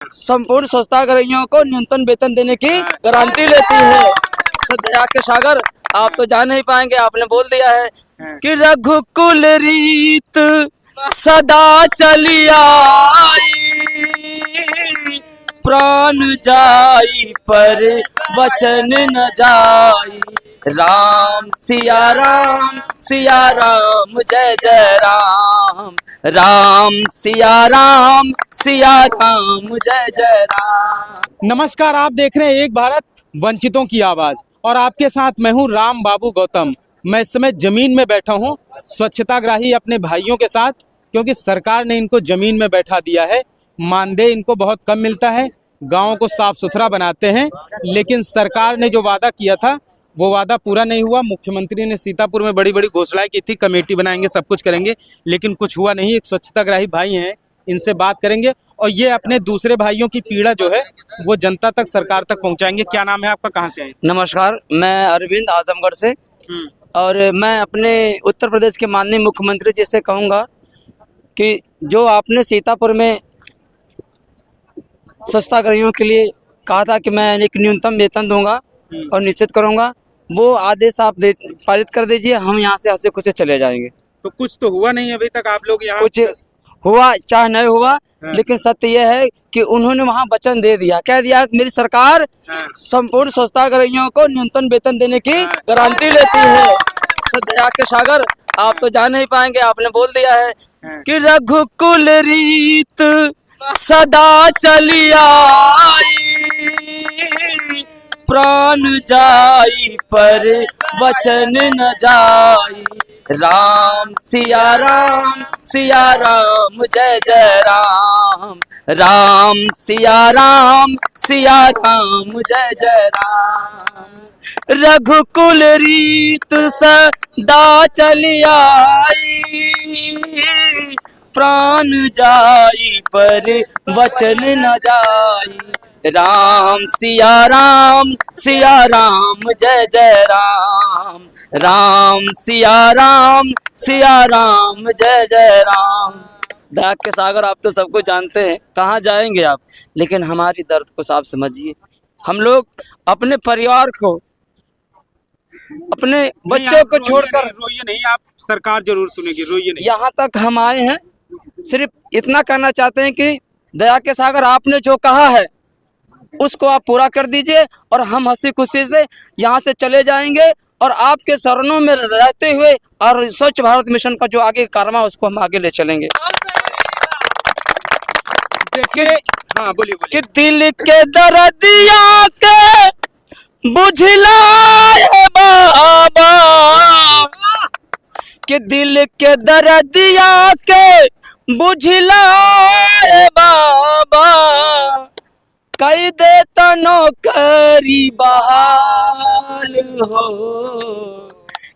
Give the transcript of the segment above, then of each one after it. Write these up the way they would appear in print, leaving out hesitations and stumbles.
संपूर्ण स्वच्छताग्रहियों को न्यूनतम वेतन देने की गारंटी लेती है। तो दया के सागर आप तो जान नहीं पाएंगे, आपने बोल दिया है कि रघुकुल रीत सदा चली आई, प्राण जाई पर वचन न जाई। राम सिया राम जय जय राम, राम सिया राम जय जय राम। नमस्कार, आप देख रहे हैं एक भारत वंचितों की आवाज और आपके साथ मैं हूं राम बाबू गौतम। मैं इस समय जमीन में बैठा हूं स्वच्छताग्राही अपने भाइयों के साथ, क्योंकि सरकार ने इनको जमीन में बैठा दिया है। मानदेय इनको बहुत कम मिलता है, गाँव को साफ सुथरा बनाते हैं, लेकिन सरकार ने जो वादा किया था वो वादा पूरा नहीं हुआ। मुख्यमंत्री ने सीतापुर में बड़ी बड़ी घोषणाएं की थी, कमेटी बनाएंगे, सब कुछ करेंगे, लेकिन कुछ हुआ नहीं। एक स्वच्छताग्राही भाई हैं, इनसे बात करेंगे और ये अपने दूसरे भाइयों की पीड़ा जो है वो जनता तक, सरकार तक पहुंचाएंगे। क्या नाम है आपका, कहाँ से आए? नमस्कार, मैं अरविंद आजमगढ़ से, और मैं अपने उत्तर प्रदेश के माननीय मुख्यमंत्री जी से कहूँगा कि जो आपने सीतापुर में स्वच्छताग्रहियों के लिए कहा था कि मैं एक न्यूनतम वेतन दूंगा और निश्चित करूंगा, वो आदेश आप पारित कर दीजिए। हम यहाँ से हंसे खुशी चले जाएंगे। तो कुछ तो हुआ नहीं अभी तक, आप लोग यहाँ कुछ हुआ चाहे नहीं हुआ, लेकिन सत्य यह है कि उन्होंने वहाँ वचन दे दिया, कह दिया कि मेरी सरकार संपूर्ण स्वच्छताग्रहियों को न्यूनतम वेतन देने की गारंटी लेती है। तो दया के सागर आप तो जान नहीं पाएंगे, आपने बोल दिया है कि रघुकुल रीत सदा चली आई, प्राण जाई पर वचन न जाई। राम सिया राम जय जय राम, राम सिया राम जय जय राम। रघुकुल रीत सदा चली आई, प्राण जाई पर वचन न जाई। राम सिया राम जय जय राम, राम सिया राम जय जय राम। दया के सागर आप तो सबको जानते हैं, कहाँ जाएंगे आप, लेकिन हमारी दर्द को आप समझिए। हम लोग अपने परिवार को, अपने बच्चों को छोड़कर, रोइए नहीं, आप सरकार जरूर सुनेगी, रोइए नहीं। यहाँ तक हम आए हैं, सिर्फ इतना कहना चाहते हैं कि दया के सागर आपने जो कहा है उसको आप पूरा कर दीजिए, और हम हंसी खुशी से यहाँ से चले जाएंगे, और आपके शरणों में रहते हुए और स्वच्छ भारत मिशन का जो आगे कारवा उसको हम आगे ले चलेंगे। देखिए, हाँ बोलिए कि दिल के दर्दिया के बुझलाए बाबा, कि दिल के दर्दिया के बुझलाए बाबा, कई दे तो नौकरी बहाल हो,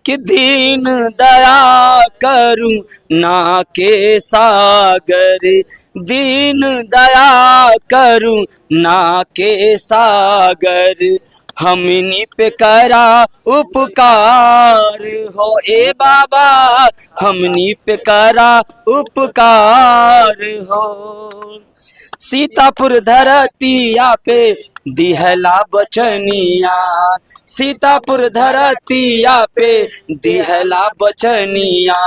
कि दीन दया करूं ना के सागर, दीन दया करूं ना के सागर। हमनी पे करा उपकार हो ए बाबा, हमनी पे करा उपकार हो। सीतापुर धरतिया पे दिहला बचनिया, सीतापुर धरतिया पे दिहला बचनिया।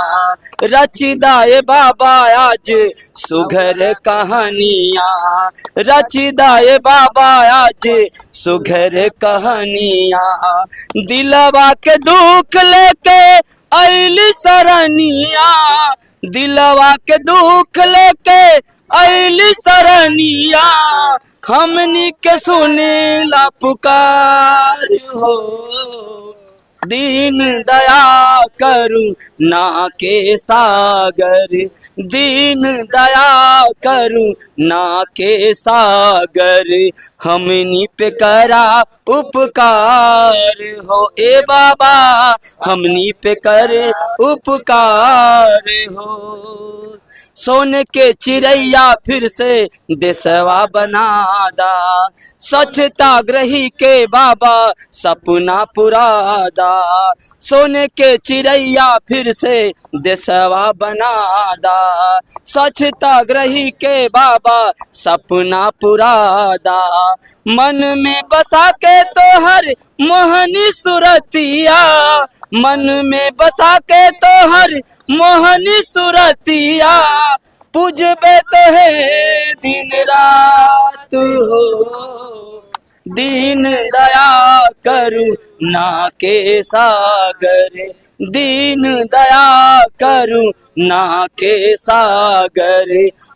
रचिदाए बाबा आज सुघर कहानिया, रचिदाए बाबा आज सुघर कहानिया। दिलवा के दुख लेके आइल सरनिया, दिलवा के दुख लेके आइल सरनिया। हमनी के सुनेला पुकार हो, दीन दया करूं ना के सागर, दीन दया करूं ना के सागर। हमनी पे करा उपकार हो ए बाबा, हमनी पे करे उपकार हो। सोने के चिड़ैया फिर से देशवा बनादा, स्वच्छताग्रही के बाबा सपना पुरादा। सोने के चिड़ैया फिर से देशवा बनादा, स्वच्छताग्रही के बाबा सपना पुरादा, मन में बसा के तोहर मोहनी सुरतिया, मन में बसा के तोहर मोहनी सुरतिया, पूजबे तो है दिन रात हो, दीन दया करुणा के सागर, दीन दया करुणा के सागर,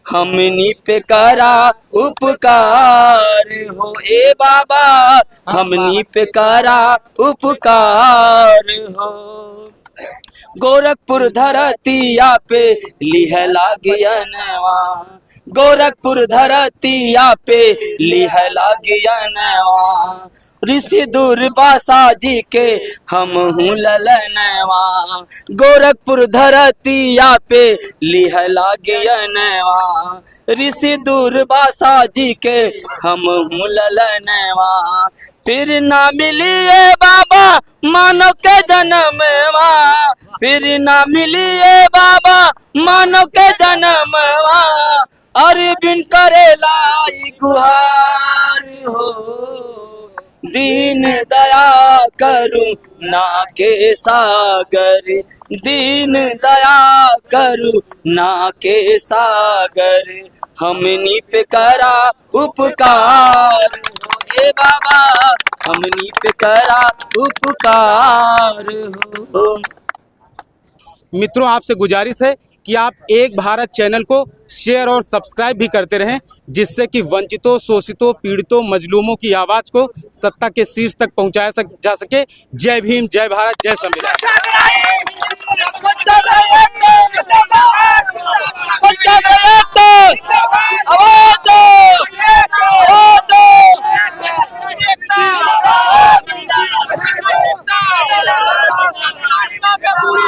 हमनी पे करा उपकार हो ए बाबा, हमनी पे करा उपकार हो। गोरखपुर धरतिया पे लिहला गियनवा, गोरखपुर धरतिया पे लिहला गियनवा, ऋषि दुर्वासा जी के हम हूँ ललनवा, गोरखपुर धरतिया पे लिहला गियनवा, ऋषि दुर्वासा जी के हम हूँ ललनवा, फिर ना मिलिए बाबा मानव के जन्मवा, फिर ना मिलिए बाबा मानव के जन्मवा, अरे बिन करेला गुहार हो, दीन दया करुणा के सागर, दीन दया करुणा के सागर, हमनी पे करा उपकार हो ए बाबा, हमनी पे करा उपकार हो। मित्रों, आपसे गुजारिश है कि आप एक भारत चैनल को शेयर और सब्सक्राइब भी करते रहें, जिससे कि वंचितों, शोषितों, पीड़ितों, मजलूमों की आवाज़ को सत्ता के शीर्ष तक पहुंचाया जा सके। जय भीम, जय भारत, जय संविधान। पूरी